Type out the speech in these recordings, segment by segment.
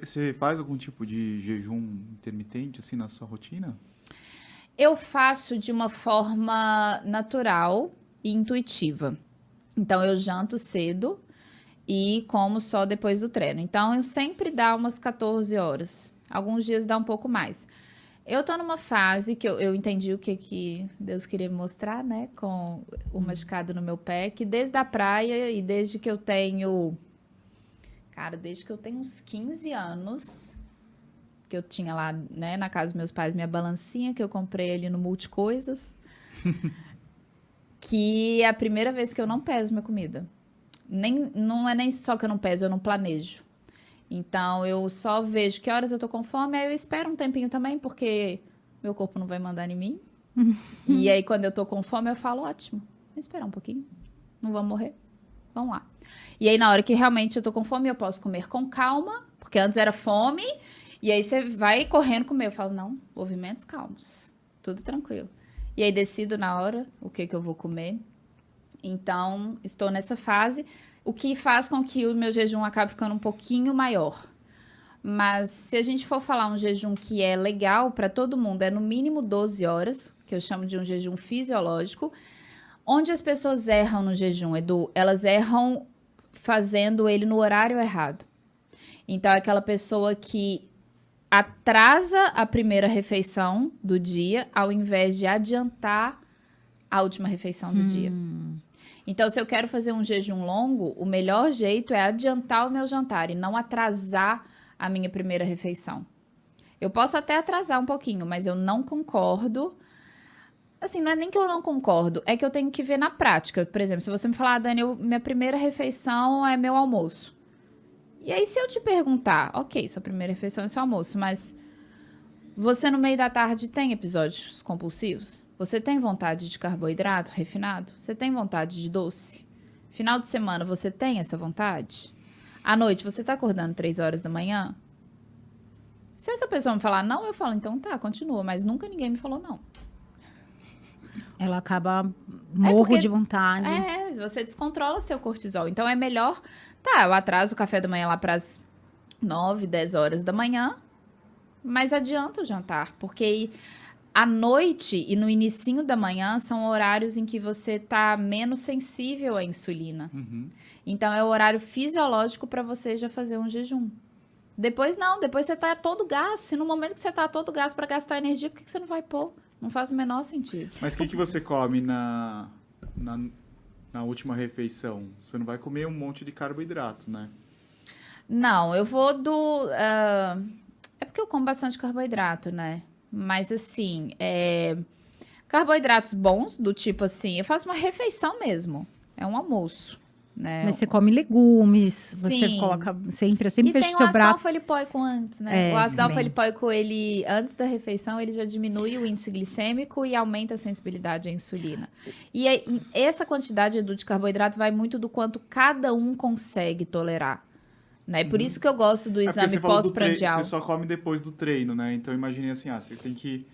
Você faz algum tipo de jejum intermitente, assim, na sua rotina? Eu faço de uma forma natural e intuitiva. Então, eu janto cedo e como só depois do treino. Então, eu sempre dá umas 14 horas. Alguns dias dá um pouco mais. Eu tô numa fase que eu entendi o que Deus queria me mostrar, né? Com o machucado no meu pé, que desde a praia e desde que eu tenho... Cara, desde que eu tenho uns 15 anos, que eu tinha lá, né, na casa dos meus pais, minha balancinha que eu comprei ali no Multicoisas, que é a primeira vez que eu não peso minha comida. Não é nem só que eu não peso, eu não planejo. Então, eu só vejo que horas eu tô com fome, aí eu espero um tempinho também, porque meu corpo não vai mandar em mim. E aí, quando eu tô com fome, eu falo, ótimo, vou esperar um pouquinho, não vamos morrer, vamos lá. E aí, na hora que realmente eu tô com fome, eu posso comer com calma, porque antes era fome, e aí você vai correndo comer. Eu falo, não, movimentos calmos, tudo tranquilo. E aí, decido na hora o que eu vou comer. Então, estou nessa fase, o que faz com que o meu jejum acabe ficando um pouquinho maior. Mas se a gente for falar um jejum que é legal para todo mundo, é no mínimo 12 horas, que eu chamo de um jejum fisiológico. Onde as pessoas erram no jejum, Edu? Elas erram fazendo ele no horário errado. Então, é aquela pessoa que atrasa a primeira refeição do dia, ao invés de adiantar a última refeição do dia. Então, se eu quero fazer um jejum longo, o melhor jeito é adiantar o meu jantar e não atrasar a minha primeira refeição. Eu posso até atrasar um pouquinho, mas eu não concordo. Assim, não é nem que eu não concordo, é que eu tenho que ver na prática. Por exemplo, se você me falar, Dani, minha primeira refeição é meu almoço. E aí, se eu te perguntar, ok, sua primeira refeição é seu almoço, mas você no meio da tarde tem episódios compulsivos? Você tem vontade de carboidrato refinado? Você tem vontade de doce? Final de semana, você tem essa vontade? À noite, você tá acordando 3 horas da manhã? Se essa pessoa me falar não, eu falo, então tá, continua. Mas nunca ninguém me falou não. Ela acaba morro de vontade. Você descontrola seu cortisol. Então, é melhor... Tá, eu atraso o café da manhã lá pras 9, 10 horas da manhã, mas adianta o jantar, porque à noite e no inicinho da manhã são horários em que você tá menos sensível à insulina. Então, é o horário fisiológico para você já fazer um jejum. Depois não, depois você tá todo gás. Se no momento que você tá todo gás para gastar energia, por que você não vai pôr? Não faz o menor sentido. Mas o que você come na última refeição? Você não vai comer um monte de carboidrato, né? Não, eu vou do... É porque eu como bastante carboidrato, né? Mas, assim, carboidratos bons, do tipo assim... Eu faço uma refeição mesmo. É um almoço, né? Mas você come legumes, você Sim. coloca sempre... Eu sempre E vejo tem o seu ácido prato... alfa-lipoico antes, né? É, O ácido também. alfa-lipoico, ele... Antes da refeição, ele já diminui o índice glicêmico e aumenta a sensibilidade à insulina. E essa quantidade de carboidrato vai muito do quanto cada um consegue tolerar. Né? Por isso que eu gosto do Porque exame você falou pós-prandial. você só come depois do treino, né? Então, imaginei assim, você tem que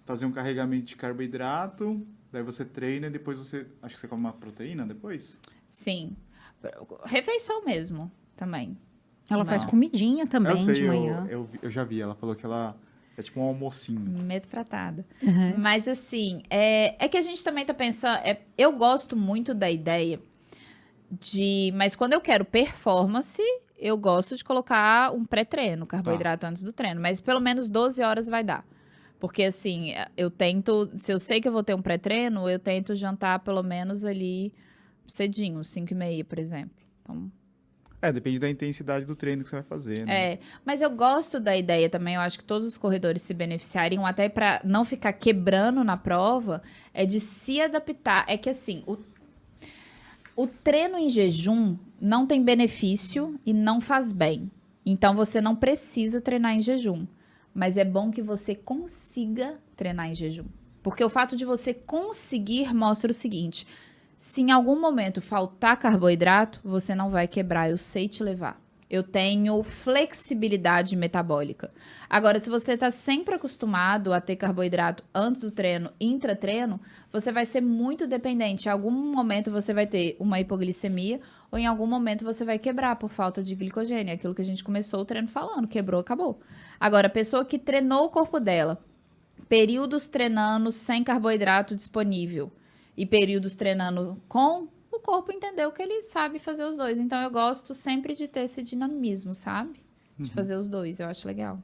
fazer um carregamento de carboidrato, daí você treina e depois você... Acho que você come uma proteína depois? Sim. Refeição mesmo, também. Ela Não. faz comidinha também Eu sei, de manhã. eu já vi. Ela falou que ela é tipo um almocinho. Medo pratada. Uhum. Mas, assim, é que a gente também tá pensando... eu gosto muito da ideia de... Mas quando eu quero performance, eu gosto de colocar um pré-treino, carboidrato antes do treino. Mas pelo menos 12 horas vai dar. Porque, assim, eu tento... Se eu sei que eu vou ter um pré-treino, eu tento jantar pelo menos ali cedinho, 5h30, por exemplo. Então... Depende da intensidade do treino que você vai fazer, né? Mas eu gosto da ideia também, eu acho que todos os corredores se beneficiariam, até para não ficar quebrando na prova, é de se adaptar. É que assim, o treino em jejum não tem benefício e não faz bem. Então você não precisa treinar em jejum. Mas é bom que você consiga treinar em jejum. Porque o fato de você conseguir mostra o seguinte: se em algum momento faltar carboidrato, você não vai quebrar, eu sei te levar. Eu tenho flexibilidade metabólica. Agora, se você está sempre acostumado a ter carboidrato antes do treino, intra-treino, você vai ser muito dependente. Em algum momento você vai ter uma hipoglicemia ou em algum momento você vai quebrar por falta de glicogênio. É aquilo que a gente começou o treino falando, quebrou, acabou. Agora, a pessoa que treinou o corpo dela, períodos treinando sem carboidrato disponível e períodos treinando com, o corpo entendeu que ele sabe fazer os dois. Então, eu gosto sempre de ter esse dinamismo, sabe? De fazer os dois, eu acho legal.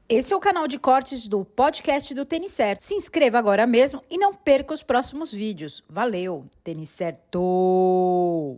Esse é o canal de cortes do podcast do Tênis Certo. Se inscreva agora mesmo e não perca os próximos vídeos. Valeu, Tênis Certo!